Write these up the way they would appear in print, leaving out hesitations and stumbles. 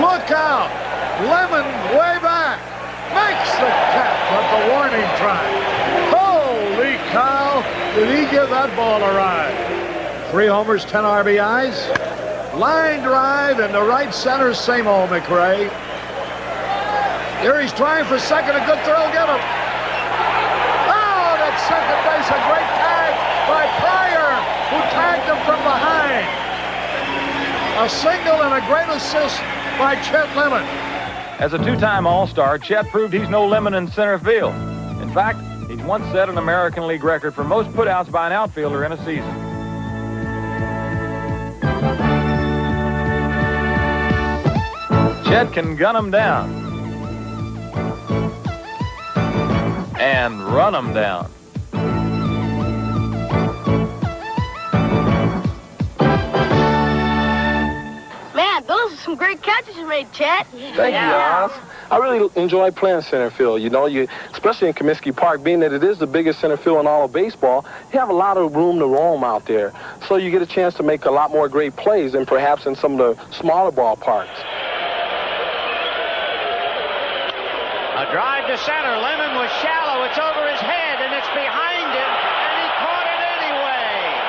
Look out. Lemon way back. Makes the catch with the warning try. Holy cow. Did he give that ball a ride? 3 homers, 10 RBIs. Line drive into right center. Same old McRae. Here he's trying for second. A good throw. Get him. Oh, at second base. A great tag by Pryor, who tagged him from behind. A single and a great assist by Chet Lemon. As a 2-time All-Star, Chet proved he's no lemon in center field. In fact, he's once set an American League record for most putouts by an outfielder in a season. Chet can gun him down. And run him down. Those are some great catches you made, Chet. Thank you, Oz. I really enjoy playing center field. You know, especially in Comiskey Park, being that it is the biggest center field in all of baseball, you have a lot of room to roam out there. So you get a chance to make a lot more great plays than perhaps in some of the smaller ballparks. A drive to center. Lemon was shallow. It's over his head, and it's behind him, and he caught it anyway.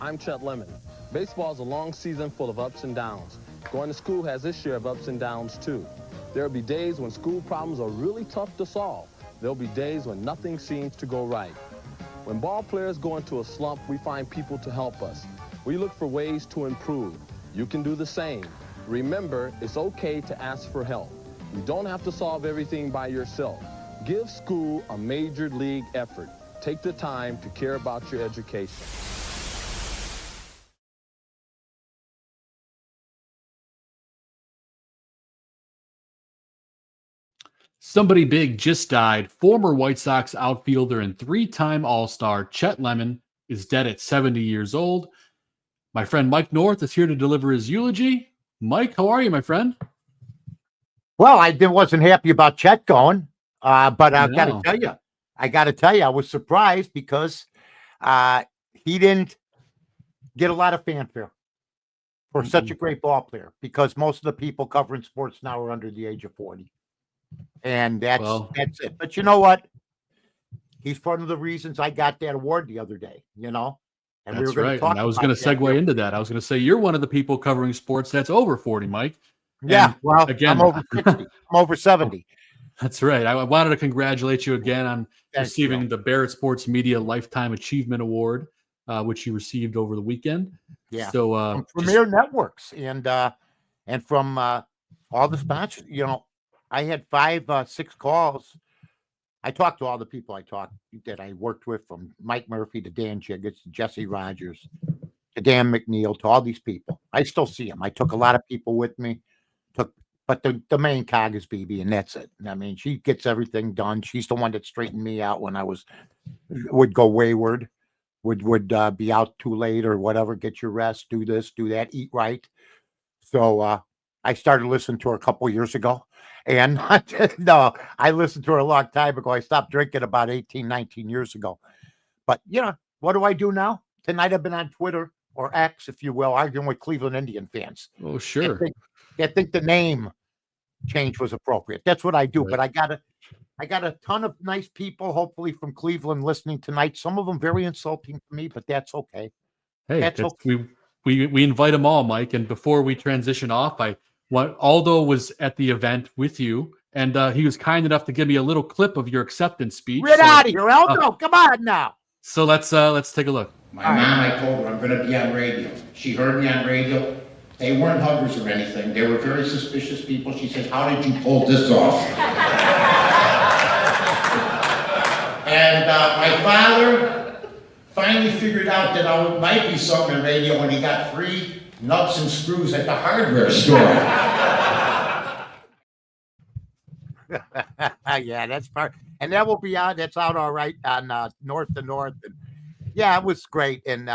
I'm Chet Lemon. Baseball is a long season full of ups and downs. Going to school has its share of ups and downs, too. There will be days when school problems are really tough to solve. There will be days when nothing seems to go right. When ball players go into a slump, we find people to help us. We look for ways to improve. You can do the same. Remember, it's okay to ask for help. You don't have to solve everything by yourself. Give school a major league effort. Take the time to care about your education. Somebody big just died. Former White Sox outfielder and 3-time All-Star Chet Lemon is dead at 70 years old. My friend Mike North is here to deliver his eulogy. Mike, how are you, my friend? Well, I wasn't happy about Chet going, but I got to tell you, I was surprised because he didn't get a lot of fanfare for such a great ball player, because most of the people covering sports now are under the age of 40. And that's it. But you know what? He's one of the reasons I got that award the other day, And That's we were going right. to talk And I was going to segue into that. I was going to say, you're one of the people covering sports that's over 40, Mike. Yeah, well, again, I'm over 60. I'm over 70. That's right. I wanted to congratulate you again on Thanks, receiving Joe. the Barrett Sports Media Lifetime Achievement Award, which you received over the weekend. Yeah. So from Premier Networks and from all the sponsors. I had 5, 6 calls. I talked to all the people that I worked with, from Mike Murphy to Dan Chiggets to Jesse Rogers to Dan McNeil, to all these people. I still see them. I took a lot of people with me. But the main cog is BB, and that's it. I mean, she gets everything done. She's the one that straightened me out when I would go wayward, would be out too late or whatever. Get your rest, do this, do that, eat right. So I started listening to her a couple of years ago. And no, I listened to her a long time ago. I stopped drinking about 18, 19 years ago. But, what do I do now? Tonight I've been on Twitter, or X, if you will, arguing with Cleveland Indian fans. Oh, sure. I think the name change was appropriate. That's what I do. Right. But I got a ton of nice people, hopefully from Cleveland, listening tonight. Some of them very insulting to me, but that's okay. Hey, okay. We invite them all, Mike. And before we transition off, Aldo was at the event with you, and he was kind enough to give me a little clip of your acceptance speech. Get out of here, Aldo! Come on now. So let's take a look. My mom, I told her I'm going to be on radio. She heard me on radio. They weren't huggers or anything. They were very suspicious people. She says, "How did you pull this off?" And my father finally figured out that I might be something in radio when he got free nuts and screws at the hardware store. Yeah, that's part, and that will be out. That's out all right on North to North, and yeah, it was great. And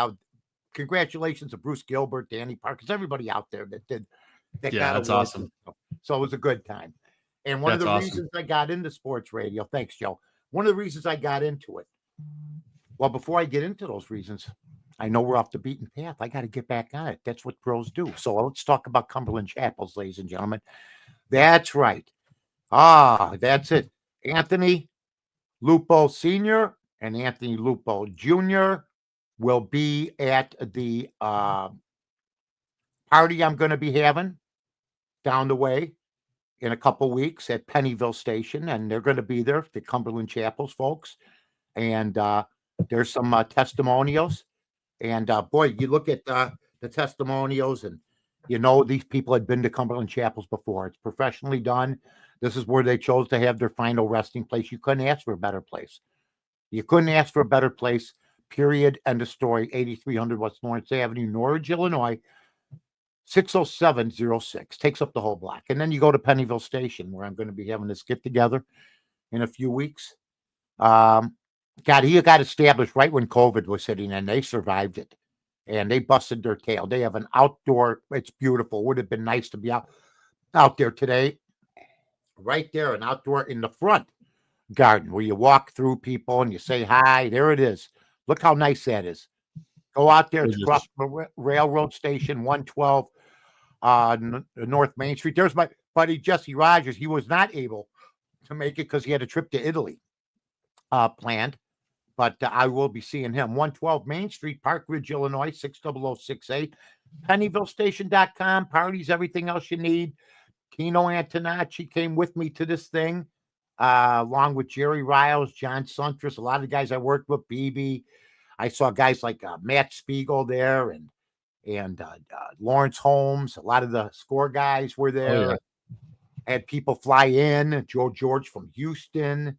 congratulations to Bruce Gilbert, Danny Parkins, everybody out there that did. Yeah, that's awesome. So it was a good time. And one of the reasons I got into sports radio, thanks, Joe. One of the reasons I got into it Well, before I get into those reasons, I know we're off the beaten path. I got to get back on it. That's what pros do. So let's talk about Cumberland Chapels, ladies and gentlemen. That's right. That's it. Anthony Lupo Sr. and Anthony Lupo Jr. will be at the party I'm going to be having down the way in a couple weeks at Pennyville Station, and they're going to be there, the Cumberland Chapels folks. And there's some testimonials. And boy, you look at the testimonials, and you know these people had been to Cumberland Chapels before. It's professionally done. This is where they chose to have their final resting place. You couldn't ask for a better place. You couldn't ask for a better place, period. End of story. 8300 West Lawrence Avenue, Norwich, Illinois, 60706. Takes up the whole block. And then you go to Pennyville Station, where I'm going to be having this get-together in a few weeks. God, he got established right when COVID was hitting, and they survived it. And they busted their tail. They have an outdoor, it's beautiful. Would have been nice to be out there today. Right there, an outdoor in the front garden where you walk through people and you say hi. There it is. Look how nice that is. Go out there. It's across the railroad station, 112 North Main Street. There's my buddy Jesse Rogers. He was not able to make it because he had a trip to Italy planned. But I will be seeing him. 112 Main Street, Park Ridge, Illinois, 60068. PennyvilleStation.com. Parties, everything else you need. Tino Antonacci came with me to this thing, along with Jerry Riles, John Suntress, a lot of the guys I worked with, BB. I saw guys like Matt Spiegel there and Lawrence Holmes. A lot of the score guys were there. Oh, yeah. Had people fly in. Joe George from Houston.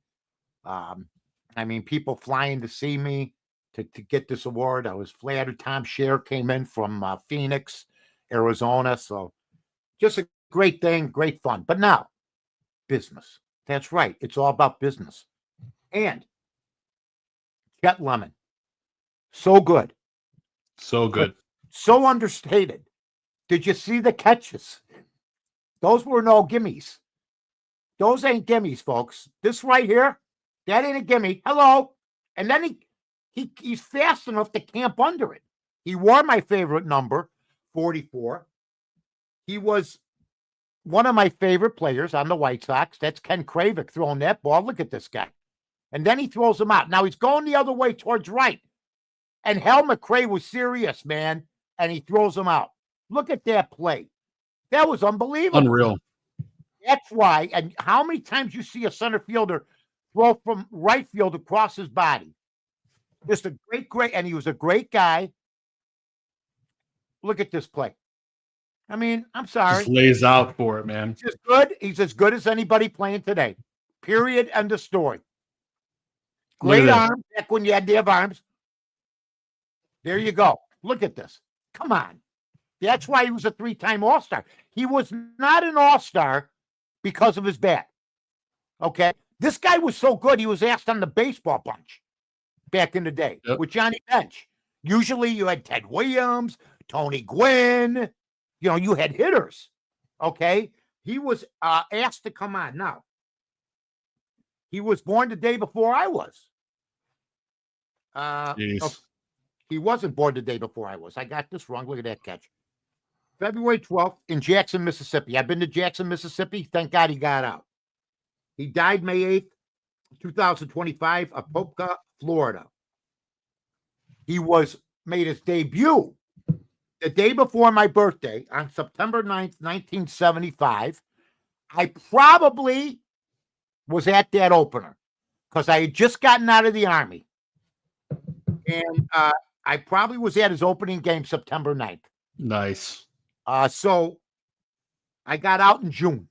I mean, people flying to see me to get this award. I was flattered. Tom Scher came in from Phoenix, Arizona. So just a great thing, great fun. But now, business. That's right. It's all about business. And Chet Lemon. So good. So good. So understated. Did you see the catches? Those were no gimmies. Those ain't gimmies, folks. This right here, that ain't a gimme. Hello. And then he's fast enough to camp under it. He wore my favorite number, 44. He was one of my favorite players on the White Sox. That's Ken Kravick throwing that ball. Look at this guy. And then he throws him out. Now he's going the other way towards right. And Hal McRae was serious, man. And he throws him out. Look at that play. That was unbelievable. Unreal. That's why. And how many times you see a center fielder throw from right field across his body? Just a great, and he was a great guy. Look at this play. I mean, I'm sorry. Just lays out for it, man. He's as good. He's as good as anybody playing today. Period. End of story. Great arm. Back when you had to have arms. There you go. Look at this. Come on. That's why he was a 3-time All-Star. He was not an All-Star because of his bat. Okay? This guy was so good, he was asked on the baseball bunch back in the day with Johnny Bench. Usually you had Ted Williams, Tony Gwynn. You know, you had hitters. Okay? He was asked to come on. Now, he was born the day before I was. He wasn't born the day before I was. I got this wrong. Look at that catch. February 12th in Jackson, Mississippi. I've been to Jackson, Mississippi. Thank God he got out. He died May 8th, 2025, Apopka, Florida. He made his debut the day before my birthday on September 9th, 1975. I probably was at that opener because I had just gotten out of the Army. And I probably was at his opening game September 9th. Nice. So I got out in June.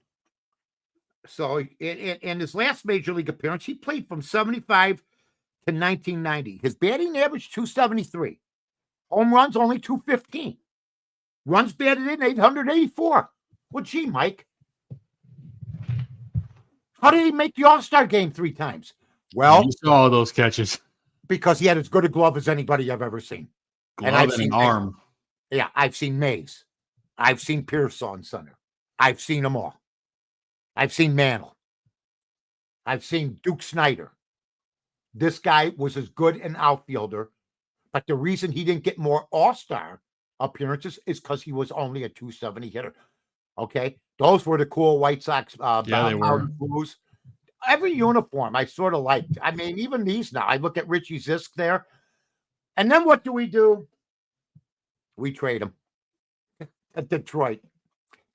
So in his last major league appearance, he played from 75 to 1990. His batting average 273. Home runs only 215. Runs batted in 884. Well, gee, Mike. How did he make the All-Star game 3 times? Well, you saw all those catches. Because he had as good a glove as anybody I've ever seen. Glove and I've seen an arm. Yeah, I've seen Mays. I've seen Pearsall in center. I've seen them all. I've seen Mantle. I've seen Duke Snyder. this guy was as good an outfielder, but the reason he didn't get more all-star appearances is because he was only a 270 hitter. Okay, those were the cool White Sox. They were. Blues. Every uniform I sort of liked. I mean, even these now. I look at Richie Zisk there, and then what do? We trade him at Detroit.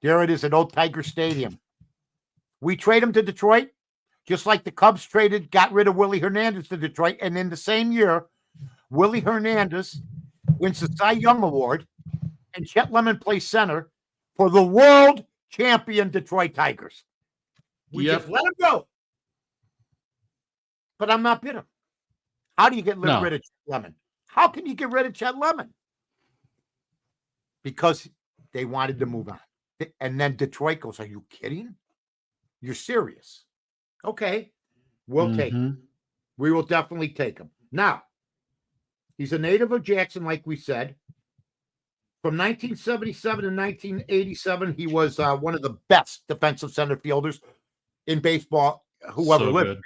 There it is at Old Tiger Stadium. We trade him to Detroit, just like the Cubs got rid of Willie Hernandez to Detroit, and in the same year, Willie Hernandez wins the Cy Young Award, and Chet Lemon plays center for the world champion Detroit Tigers. We just let him go. But I'm not bitter. How do you get rid of Chet Lemon? How can you get rid of Chet Lemon? Because they wanted to move on. And then Detroit goes, are you kidding? You're serious. Okay. We'll take him. We will definitely take him. Now, he's a native of Jackson, like we said. From 1977 to 1987, he was one of the best defensive center fielders in baseball, whoever lived.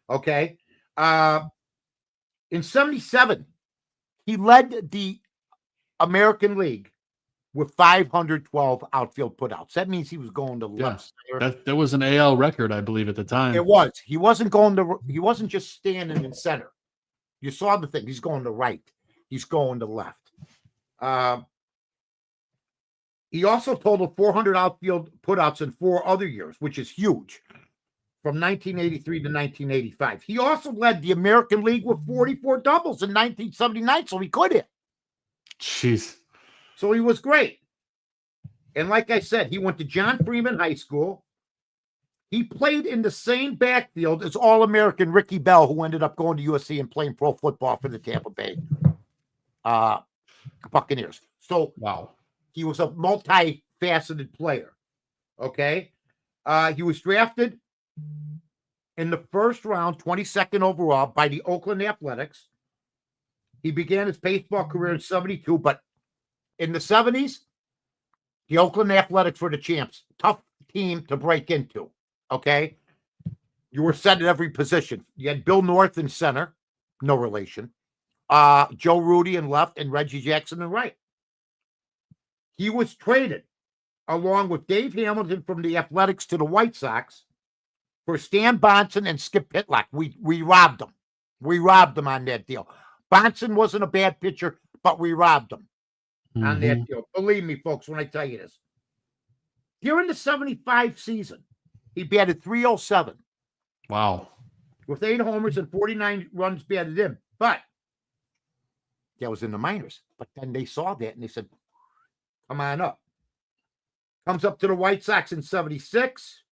Okay. In 77, he led the American League with 512 outfield putouts. That means he was going to left center. That was an AL record, I believe, at the time. It was. He wasn't just standing in center. You saw the thing. He's going to right. He's going to left. He also totaled 400 outfield putouts in 4 other years, which is huge, from 1983 to 1985. He also led the American League with 44 doubles in 1979, so he could hit. Jeez. So he was great. And like I said, he went to John Freeman High School. He played in the same backfield as All-American Ricky Bell, who ended up going to USC and playing pro football for the Tampa Bay Buccaneers. So wow. He was a multifaceted player. Okay. He was drafted in the first round, 22nd overall, by the Oakland Athletics. He began his baseball career in 72, but in the 70s, the Oakland Athletics were the champs. Tough team to break into. Okay. You were set at every position. You had Bill North in center, no relation. Joe Rudy in left, and Reggie Jackson in right. He was traded along with Dave Hamilton from the Athletics to the White Sox for Stan Bonson and Skip Pitlock. We robbed them. We robbed them on that deal. Bonson wasn't a bad pitcher, but we robbed them on that deal. Believe me, folks, when I tell you this. During the 75 season, he batted .307. Wow. With 8 homers and 49 runs batted in. But that was in the minors. But then they saw that and they said, come on up. Comes up to the White Sox in 76.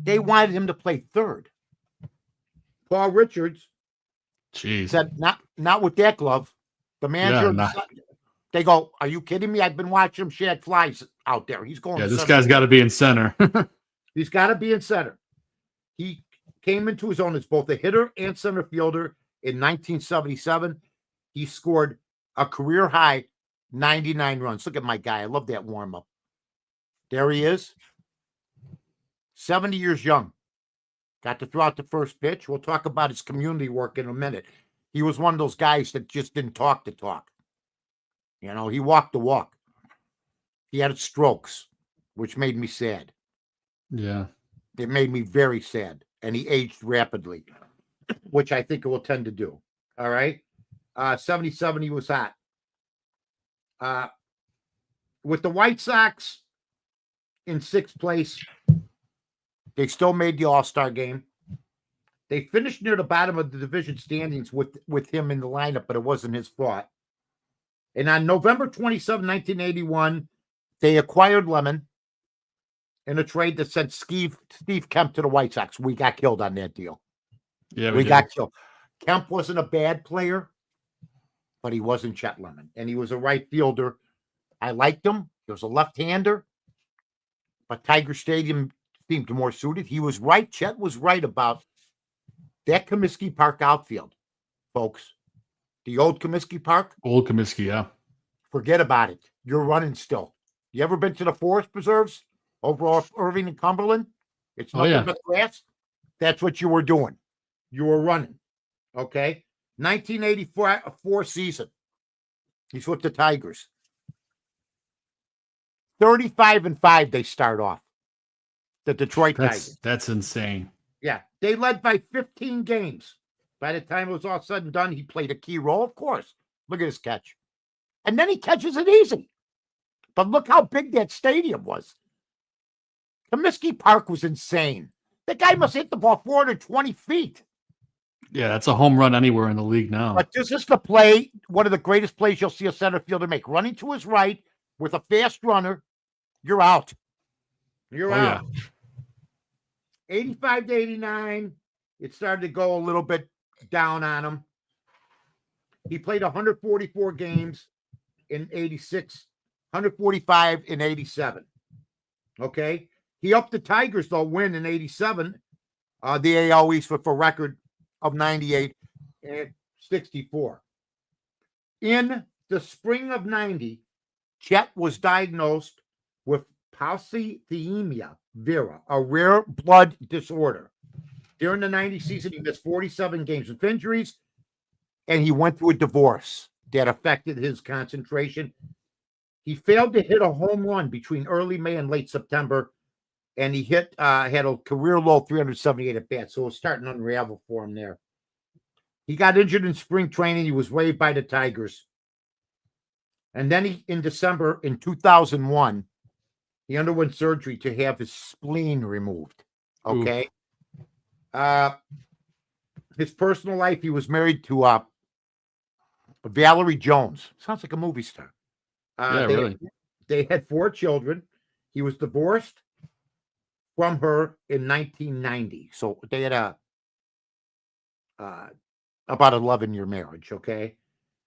They wanted him to play third. Paul Richards said, not with that glove. The manager, they go, are you kidding me? I've been watching him shad flies out there. He's going. Yeah, this guy's got to be in center. He's got to be in center. He came into his own as both a hitter and center fielder in 1977. He scored a career high 99 runs. Look at my guy. I love that warm-up. There he is. 70 years young. Got to throw out the first pitch. We'll talk about his community work in a minute. He was one of those guys that just didn't talk the talk. You know, he walked the walk. He had strokes, which made me sad. Yeah. It made me very sad. And he aged rapidly, which I think it will tend to do. All right. 77, he was hot. With the White Sox in 6th place, they still made the All-Star game. They finished near the bottom of the division standings with him in the lineup, but it wasn't his fault. And on November 27, 1981, they acquired Lemon in a trade that sent Steve Kemp to the White Sox. We got killed on that deal. Yeah, we got killed. Kemp wasn't a bad player, but he wasn't Chet Lemon. And he was a right fielder. I liked him. He was a left-hander, but Tiger Stadium seemed more suited. He was right. Chet was right about that Comiskey Park outfield, folks. The old Comiskey Park. Old Comiskey, yeah. Forget about it. You're running still. You ever been to the forest preserves over off Irving and Cumberland? It's nothing but grass. That's what you were doing. you were running. Okay. 1984 season. He's with the Tigers. 35-5 they start off. The Detroit Tigers. That's insane. Yeah. They led by 15 games. By the time it was all said and done, he played a key role, of course. Look at his catch. And then he catches it easy. But look how big that stadium was. Comiskey Park was insane. The guy must hit the ball 420 feet. Yeah, that's a home run anywhere in the league now. But this is the play, one of the greatest plays you'll see a center fielder make. Running to his right with a fast runner, you're out. You're out. Yeah. 85-89, it started to go a little bit down on him. He played 144 games in 86, 145 in 87. Okay? He upped the Tigers, though, win in 87. The AL East for record of 98 and 64. In the spring of 90, Chet was diagnosed with polycythemia vera, a rare blood disorder. During the 90 season, he missed 47 games with injuries, and he went through a divorce that affected his concentration. He failed to hit a home run between early May and late September, and he had a career low 378 at bats, so it was starting to unravel for him there. He got injured in spring training. He was waived by the Tigers. And then in December in 2001, he underwent surgery to have his spleen removed. Okay. His personal life, he was married to Valerie Jones. Sounds like a movie star. Really. They had 4 children. He was divorced from her in 1990. So they had about 11-year marriage, okay?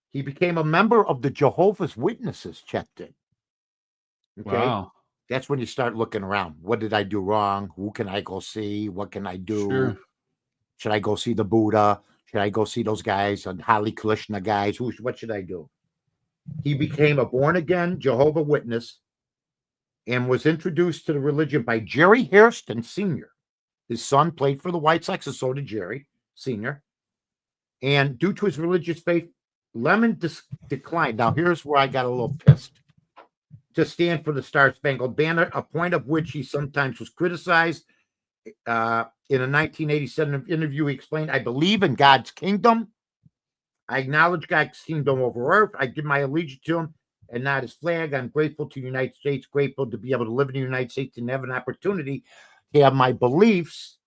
He became a member of the Jehovah's Witnesses, Chet did. Okay? Wow. That's when you start looking around. What did I do wrong? Who can I go see? What can I do? Sure. Should I go see the Buddha? Should I go see those guys, Hare Krishna guys? What should I do? He became a born-again Jehovah's Witness and was introduced to the religion by Jerry Hairston Sr. His son played for the White Sox, and so did Jerry Sr. And due to his religious faith, Lemon declined. Now, here's where I got a little pissed. To stand for the Star-Spangled Banner, a point of which he sometimes was criticized. In a 1987 interview, he explained, "I believe in God's kingdom. I acknowledge God's kingdom over earth. I give my allegiance to him and not his flag. I'm grateful to the United States, grateful to be able to live in the United States and have an opportunity to have my beliefs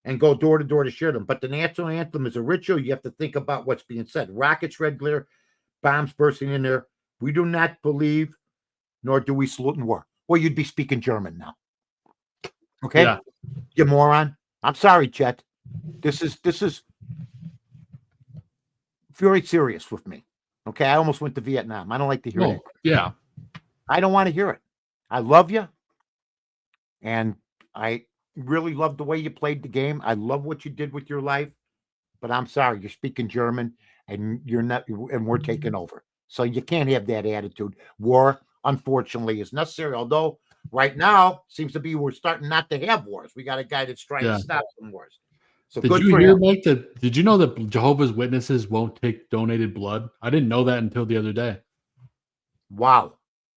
and go door to door to share them. But the national anthem is a ritual. You have to think about what's being said. Rockets, red glare, bombs bursting in there. We do not believe, nor do we salute in war." Well, you'd be speaking German now. Okay? Yeah. You moron. I'm sorry, Chet. This is very serious with me. Okay? I almost went to Vietnam. I don't like to hear that. Yeah. I don't want to hear it. I love you. And I really love the way you played the game. I love what you did with your life. But I'm sorry, you're speaking German and you're not, and we're taking over. So you can't have that attitude. War, unfortunately, is necessary. Although right now seems to be we're starting not to have wars. We got a guy that's trying to stop some wars. So did good you for hear, him. Mike, did you know that Jehovah's Witnesses won't take donated blood? I didn't know that until the other day. Wow.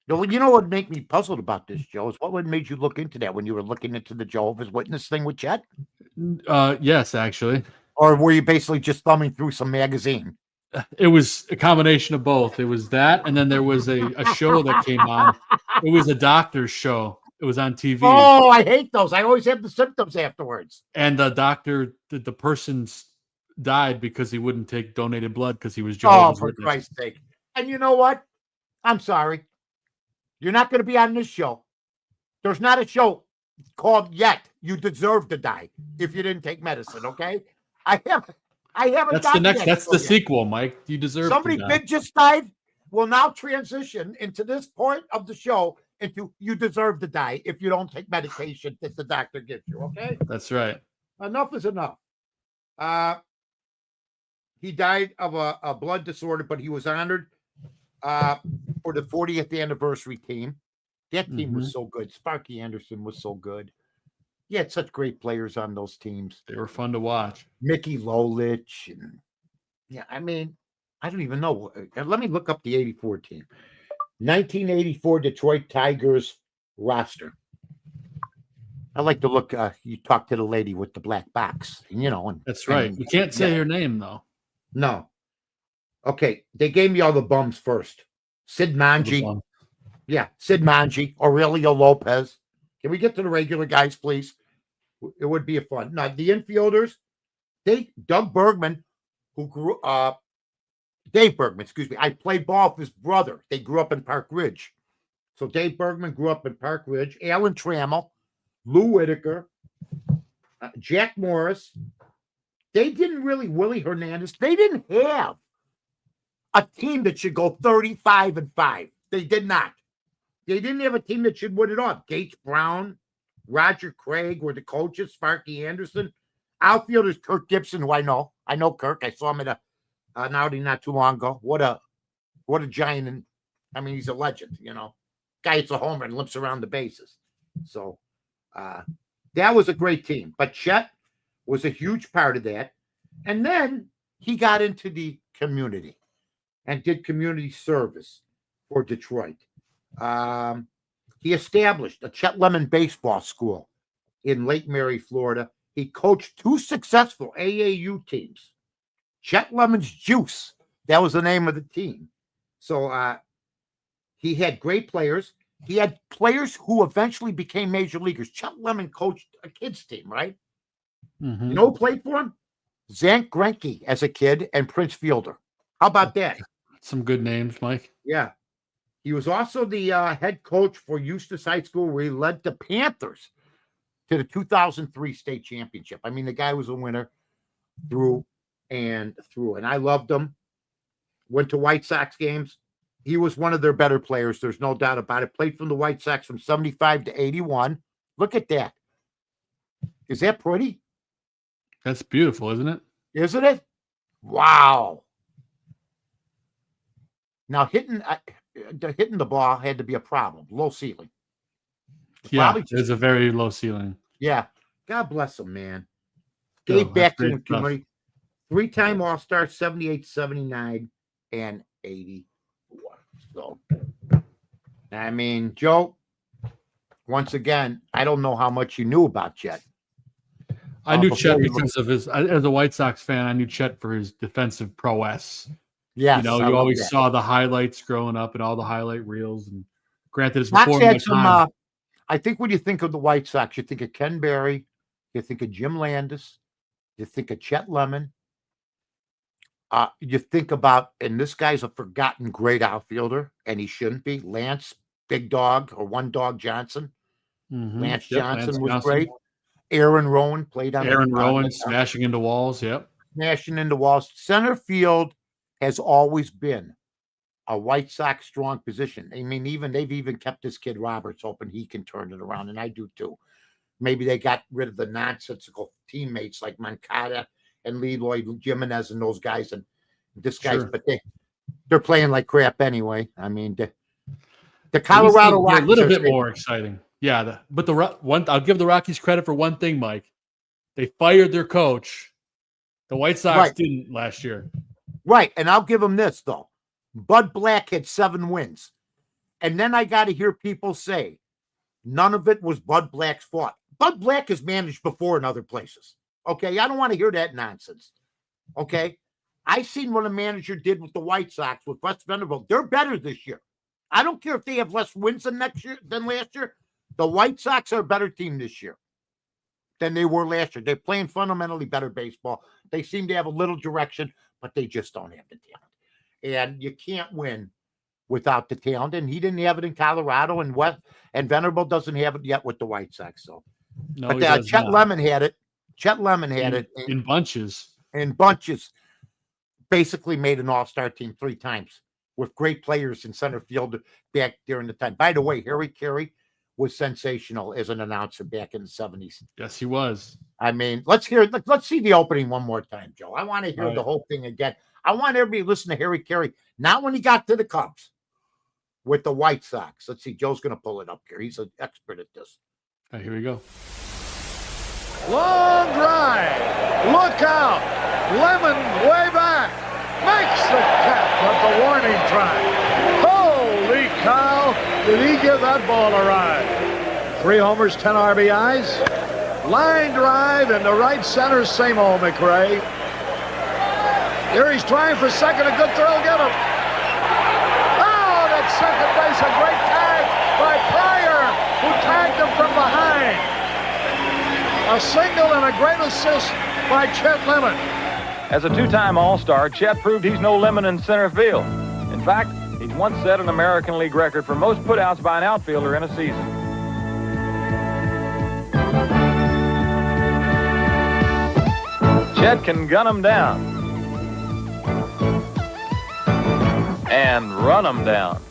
You know what would make me puzzled about this, Joe, is what would made you look into that when you were looking into the Jehovah's Witness thing with Chet? Yes, actually. Or were you basically just thumbing through some magazine? It was a combination of both. It was that, and then there was a show that came on. It was a doctor's show. It was on TV. Oh, I hate those. I always have the symptoms afterwards. And the doctor, the person died because he wouldn't take donated blood because he was Jehovah's Witness. For Christ's sake. And you know what? I'm sorry. You're not going to be on this show. There's not a show called yet. You deserve to die if you didn't take medicine, okay? I haven't. That's the sequel, Mike. You deserve Somebody to die. big just died. Will now transition into this point of the show into you deserve to die if you don't take medication that the doctor gives you, okay? That's right. Enough is enough. He died of a blood disorder, but he was honored for the 40th anniversary team. That team was so good. Sparky Anderson was so good. He had such great players on those teams. They were fun to watch. Mickey Lolich. And, yeah, I mean, I don't even know. Let me look up the 84 team. 1984 Detroit Tigers roster. I like to look. You talk to the lady with the black box, you know. And, That's right. You can't say her name, though. No. Okay. They gave me all the bums first. Sid Manji. Yeah. Sid Manji. Aurelio Lopez. Can we get to the regular guys, please? It would be a fun. Now, the infielders, Doug Bergman, who grew up, Dave Bergman, excuse me. I played ball with his brother. They grew up in Park Ridge. So Dave Bergman grew up in Park Ridge. Alan Trammell, Lou Whitaker, Jack Morris. They didn't really, Willie Hernandez. They didn't have a team that should go 35-5. They did not. They didn't have a team that should win it all. Gates Brown, Roger Craig were the coaches, Sparky Anderson. Outfielders, Kirk Gibson, who I know. I know Kirk. I saw him at an outing not too long ago. What a giant. And I mean, he's a legend, you know. Guy hits a homer and limps around the bases. So that was a great team. But Chet was a huge part of that. And then he got into the community and did community service for Detroit. He established a Chet Lemon baseball school in Lake Mary, Florida. He coached 2 successful AAU teams. Chet Lemon's Juice, that was the name of the team. So he had great players. He had players who eventually became major leaguers. Chet Lemon coached a kids team, right? Mm-hmm. You know who played for him? Zank Greinke as a kid and Prince Fielder. How about that? Some good names, Mike. Yeah. He was also the head coach for Eustis High School, where he led the Panthers to the 2003 state championship. I mean, the guy was a winner through and through, and I loved him. Went to White Sox games. He was one of their better players. There's no doubt about it. Played from the White Sox from 75 to 81. Look at that. Is that pretty? That's beautiful, isn't it? Isn't it? Wow. Now, hitting the ball had to be a problem. Low ceiling. Yeah, there's a very low ceiling. Yeah. God bless him, man. Gave back to him too many. 3-time All-Star, 78, 79, and 84. So, I mean, Joe, once again, I don't know how much you knew about Chet. I knew Chet because of his, as a White Sox fan, I knew Chet for his defensive prowess. Yeah, you know, you always saw the highlights growing up and all the highlight reels. And granted, it's Sox before my time. I think when you think of the White Sox, you think of Ken Berry, you think of Jim Landis, you think of Chet Lemon. You think about, and this guy's a forgotten great outfielder, and he shouldn't be. Lance Big Dog or One Dog Johnson. Mm-hmm. Lance Johnson was great. Aaron Rowan played on. Aaron Rowan smashing into walls. Yep. Smashing into walls. Center field has always been a White Sox strong position. I mean, they've even kept this kid Roberts hoping he can turn it around, and I do too. Maybe they got rid of the nonsensical teammates like Moncada and Leroy Jimenez and those guys, and this guy's, but they're playing like crap anyway. I mean, the Colorado Rockies a little bit more exciting. Yeah, I'll give the Rockies credit for one thing, Mike. They fired their coach. The White Sox didn't last year. Right, and I'll give them this, though. Bud Black had 7 wins. And then I got to hear people say, none of it was Bud Black's fault. Bud Black has managed before in other places. Okay, I don't want to hear that nonsense. Okay, I seen what a manager did with the White Sox with Wes Vanderbilt. They're better this year. I don't care if they have less wins than last year. The White Sox are a better team this year than they were last year. They're playing fundamentally better baseball. They seem to have a little direction, but they just don't have the talent. And you can't win without the talent. And he didn't have it in Colorado, and Vanderbilt doesn't have it yet with the White Sox. So, no, but Chet Lemon had it. Chet Lemon had it in bunches. In bunches. Basically made an all-star team 3 times with great players in center field back during the time. By the way, Harry Carey was sensational as an announcer back in the 70s. Yes, he was. I mean, let's see the opening one more time, Joe. I want to hear the whole thing again. I want everybody to listen to Harry Carey, not when he got to the Cubs with the White Sox. Let's see. Joe's going to pull it up here. He's an expert at this. All right, here we go. Long drive. Look out. Lemon way back. Makes the catch at the warning track. Holy cow. Did he give that ball a ride? 3 homers, 10 RBIs. Line drive into right center. Same old McRae. Here he's trying for second. A good throw. Get him. Oh, at second base. A great tag by Pryor, who tagged him from behind. A single and a great assist by Chet Lemon. As a 2-time All-Star, Chet proved he's no lemon in center field. In fact, he's once set an American League record for most putouts by an outfielder in a season. Chet can gun him down and run him down.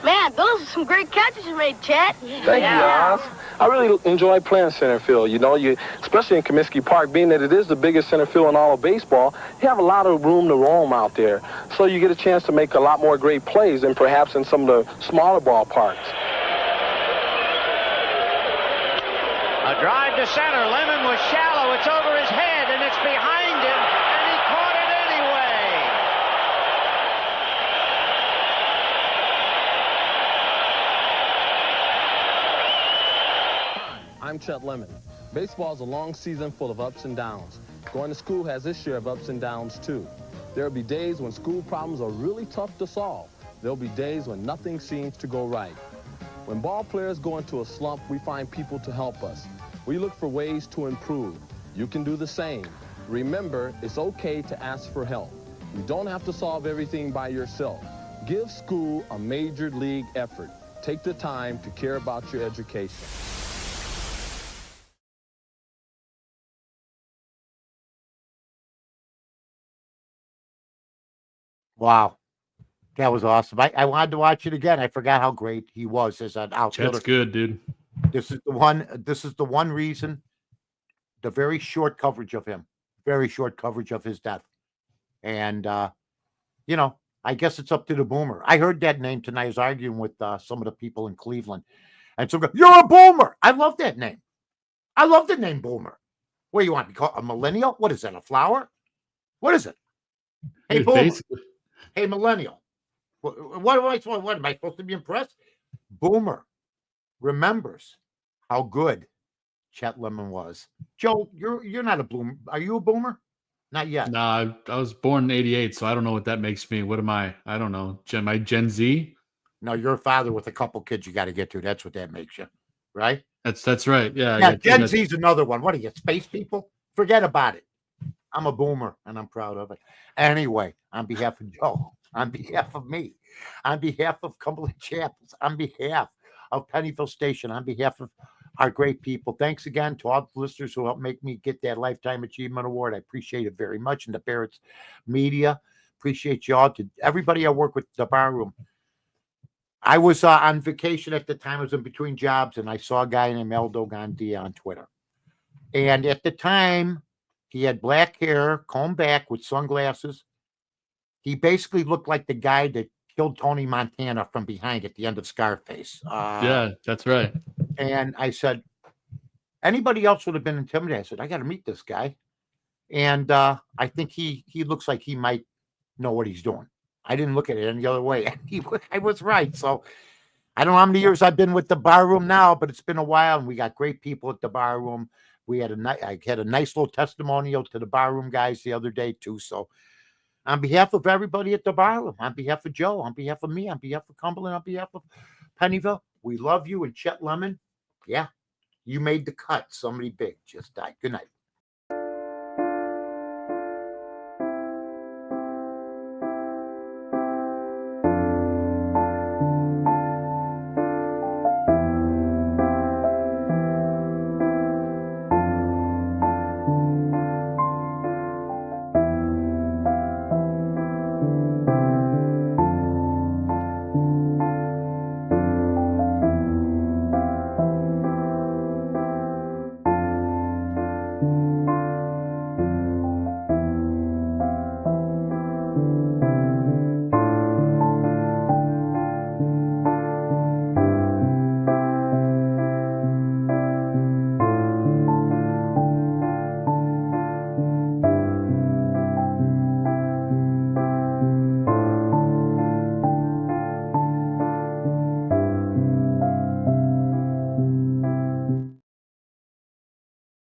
Man, those are some great catches you made, Chet. Thank you, Oz. I really enjoy playing center field. You know, especially in Comiskey Park, being that it is the biggest center field in all of baseball, you have a lot of room to roam out there. So you get a chance to make a lot more great plays than perhaps in some of the smaller ballparks. A drive to center. Lemon was shallow. It's over his head, and it's behind him, and he caught it anyway. I'm Chet Lemon. Baseball is a long season full of ups and downs. Going to school has its share of ups and downs, too. There will be days when school problems are really tough to solve. There will be days when nothing seems to go right. When ball players go into a slump, we find people to help us. We look for ways to improve. You can do the same. Remember, it's okay to ask for help. You don't have to solve everything by yourself. Give school a major league effort. Take the time to care about your education. Wow. That was awesome. I wanted to watch it again. I forgot how great he was as an outfielder. Chet's good, dude. This is the one reason, the very short coverage of him, very short coverage of his death. And, you know, I guess it's up to the boomer. I heard that name tonight. I was arguing with some of the people in Cleveland. And so, you're a boomer. I love that name. I love the name boomer. What do you want to be called? A millennial? What is that, a flower? What is it? Hey, boomer. Basically. Hey, millennial. What am I supposed to be impressed? Boomer remembers how good Chet Lemon was. Joe, you're not a boomer. Are you a boomer? Not yet. Nah, I was born in '88, so I don't know what that makes me. What am I? I don't know. Am I Gen Z? No, you're a father with a couple kids you got to get to. That's what that makes you, right? That's right. Yeah. Yeah, Gen Z's another one. What are you, space people? Forget about it. I'm a boomer, and I'm proud of it. Anyway, on behalf of Joe, on behalf of me, on behalf of Cumberland Chapels, on behalf of Pennyville Station, on behalf of our great people, thanks again to all the listeners who helped make me get that Lifetime Achievement Award. I appreciate it very much. And the Barrett's Media, appreciate y'all. To everybody I work with, the bar room. I was on vacation at the time. I was in between jobs, and I saw a guy named Eldo Gandia on Twitter. And at the time, he had black hair, combed back with sunglasses. He basically looked like the guy that killed Tony Montana from behind at the end of Scarface. Yeah, that's right. And I said, anybody else would have been intimidated. I said, I got to meet this guy. And I think he looks like he might know what he's doing. I didn't look at it any other way. I was right. So I don't know how many years I've been with the bar room now, but it's been a while, and we got great people at the bar room. I had a nice little testimonial to the bar room guys the other day too. So on behalf of everybody at the bar room, on behalf of Joe, on behalf of me, on behalf of Cumberland, on behalf of Pennyville, we love you. And Chet Lemon, yeah, you made the cut. Somebody big just died. Good night.